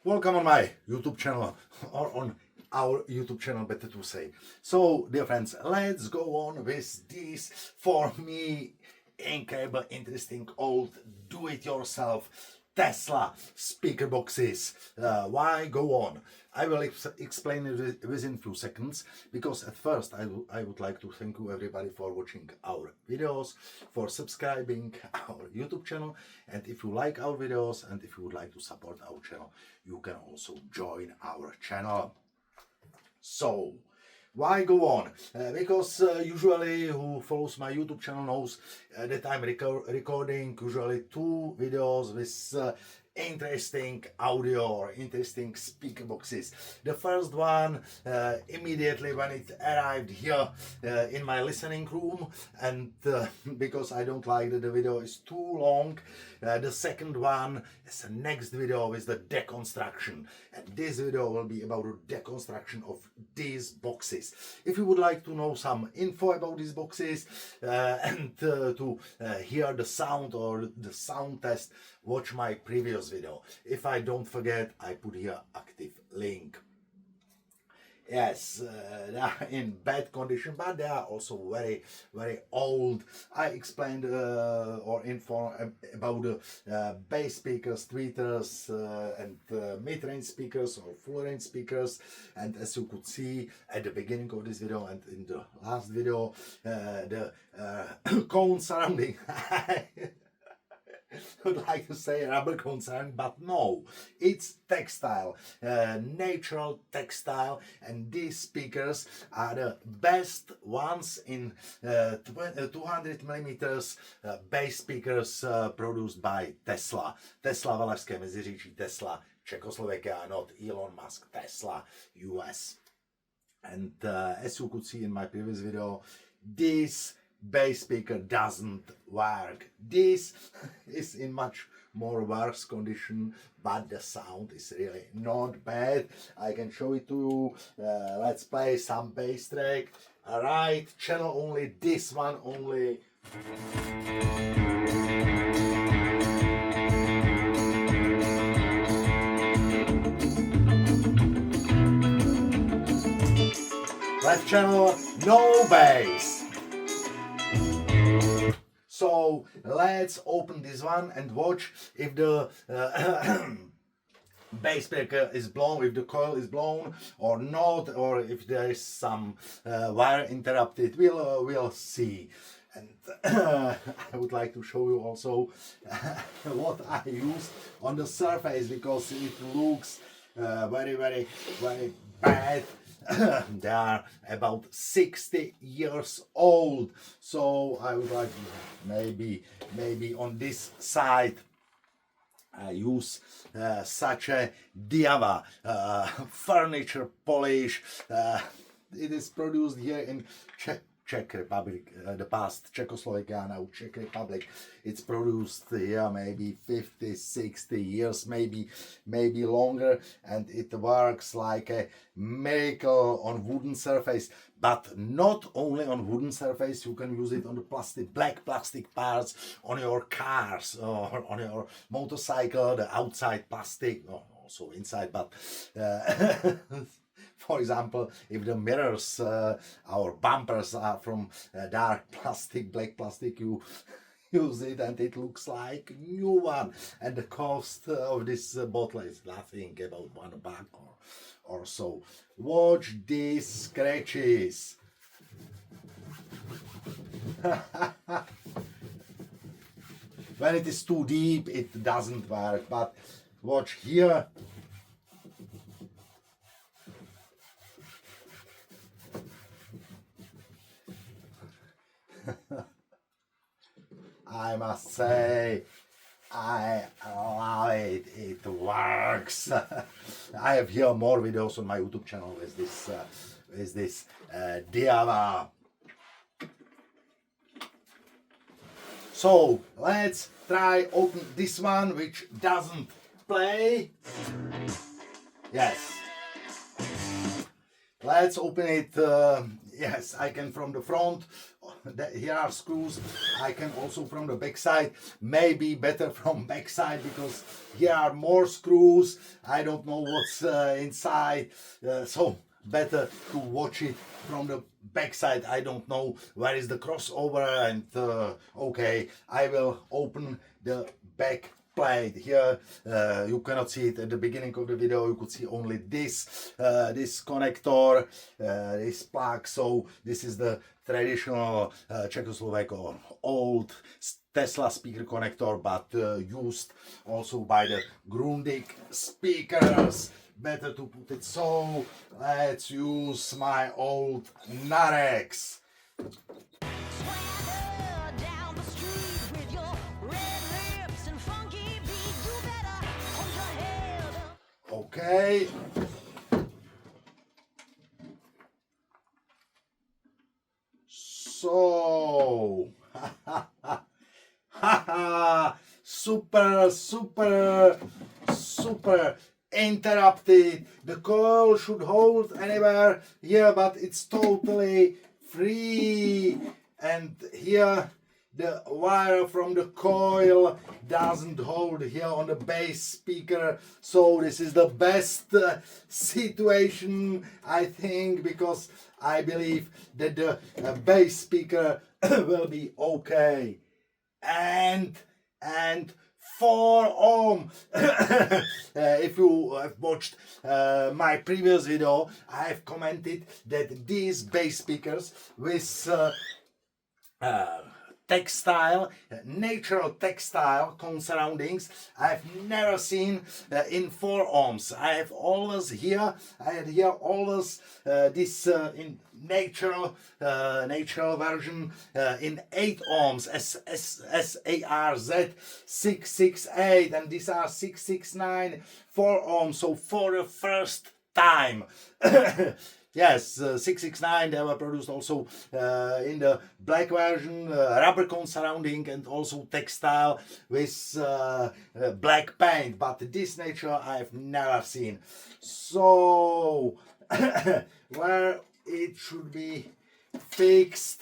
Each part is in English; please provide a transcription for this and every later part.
Welcome on my YouTube channel, or on our YouTube channel, better to say. So, dear friends, let's go on with this, for me, incredible, interesting, old, do-it-yourself Tesla speaker boxes. Why go on? I will explain it within few seconds, because at first I would like to thank you everybody for watching our videos, for subscribing our YouTube channel, and if you like our videos and if you would like to support our channel, you can also join our channel. So, why go on? Because usually who follows my YouTube channel knows that I'm recording usually 2 videos with interesting audio or interesting speaker boxes. The first one immediately when it arrived here in my listening room, and because I don't like that the video is too long, the second one is the next video with the deconstruction, and this video will be about the deconstruction of these boxes. If you would like to know some info about these boxes and to hear the sound or the sound test, watch my previous video. If I don't forget, I put here active link. Yes, they are in bad condition, but they are also very, very old. I explained or informed about the bass speakers, tweeters, and mid-range speakers or full-range speakers. And as you could see at the beginning of this video and in the last video, the cone surrounding. I would like to say rubber concern, but no, it's textile, natural textile, and these speakers are the best ones in 200 millimeters bass speakers produced by Tesla. Tesla Valašské Meziříčí, Tesla Czechoslovakia, not Elon Musk, Tesla US. And as you could see in my previous video, this bass speaker doesn't work. This is in much more worse condition, but the sound is really not bad. I can show it to you. Let's play some bass track. Right, channel only, this one only. Left channel, no bass. So let's open this one and watch if the bass speaker is blown, if the coil is blown or not, or if there is some wire interrupted. We'll see. And I would like to show you also what I use on the surface, because it looks very, very, very bad. They are about 60 years old, so I would like maybe on this side I use such a Diava furniture polish. It is produced here in Czech Republic, the past Czechoslovakia, now Czech Republic. It's produced here maybe 50, 60 years, maybe longer, and it works like a miracle on wooden surface. But not only on wooden surface, you can use it on the plastic, black plastic parts on your cars or on your motorcycle, the outside plastic, also inside, but for example, if the mirrors, our bumpers are from dark plastic, black plastic, you use it and it looks like new one. And the cost of this bottle is nothing, about $1 or so. Watch these scratches. When it is too deep, it doesn't work, but watch here. I must say, I love it. It works. I have here more videos on my YouTube channel with this Diava. So let's try open this one, which doesn't play. Yes. Let's open it. Yes, I can from the front. here are screws. I can also from the back side, maybe better from back side because here are more screws. I don't know what's inside, so better to watch it from the back side. I don't know where is the crossover, and okay, I will open the back plate here. You cannot see it at the beginning of the video. You could see only this connector, this plug. So this is the traditional Czechoslovak or old Tesla speaker connector, but used also by the Grundig speakers. Better to put it so. Let's use my old Narex. Okay. So, super, super, super interrupted. The coil should hold anywhere here, but it's totally free. And here the wire from the coil doesn't hold here on the bass speaker. So this is the best situation, I think, because I believe that the bass speaker will be okay. And 4 ohm. If you have watched my previous video, I have commented that these bass speakers with textile, natural textile surroundings, I've never seen in 4 ohms. I have always here, I had here always this in natural version in 8 ohms, SARZ 668, and these are 669 4 ohms. So for the first time. Yes, 669, they were produced also in the black version, rubber cone surrounding, and also textile with black paint, but this nature I've never seen. So, where it should be fixed,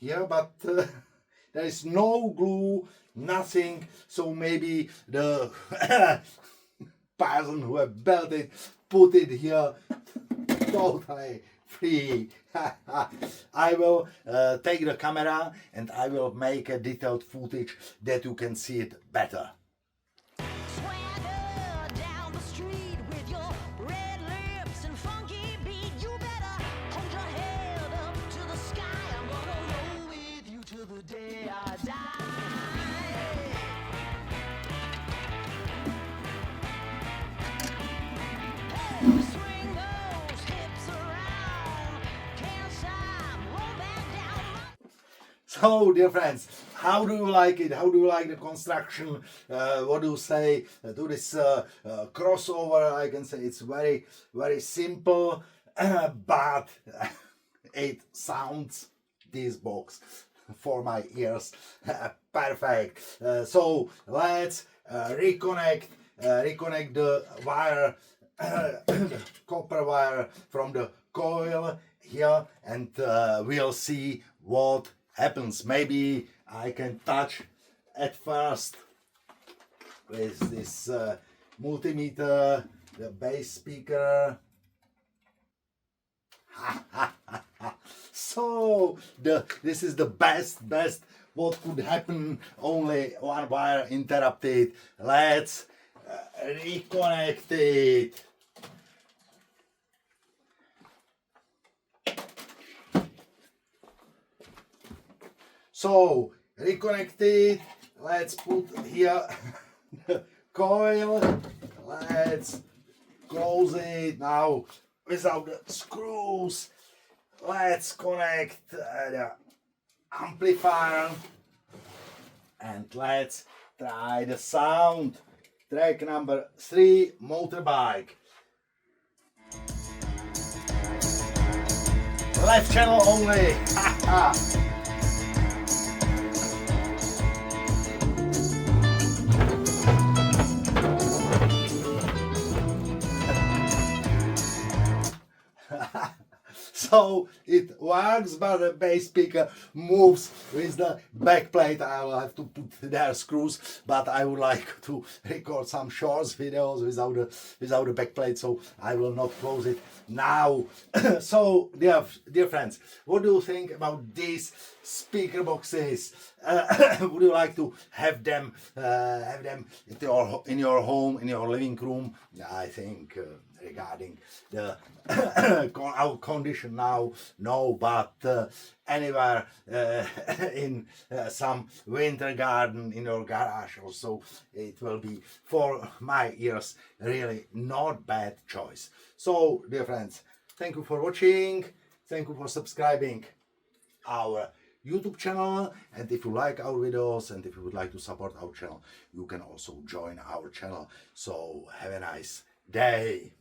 here, but there is no glue, nothing, so maybe the person who have built it put it here totally free. I will take the camera and I will make a detailed footage that you can see it better. So, dear friends, how do you like it? How do you like the construction? What do you say to this crossover? I can say it's very, very simple, but it sounds, this box, for my ears, perfect. So, let's reconnect the wire, the copper wire from the coil here, and we'll see what happens. Maybe I can touch at first with this multimeter, the bass speaker. So this is the best what could happen. Only one wire interrupted. Let's reconnect it. So, reconnected, let's put here the coil, let's close it now without the screws. Let's connect the amplifier and let's try the sound. Track number 3, motorbike. Left channel only. so it works, but the bass speaker moves with the back plate. I will have to put there screws, but I would like to record some short videos without the back plate, so I will not close it now. So dear friends, what do you think about these speaker boxes? Would you like to have them in your home, in your living room? I think regarding the our condition now, no, but anywhere in some winter garden in your garage also, it will be, for my ears, really not bad choice. So dear friends, thank you for watching, thank you for subscribing our YouTube channel, and if you like our videos and if you would like to support our channel, you can also join our channel. So have a nice day.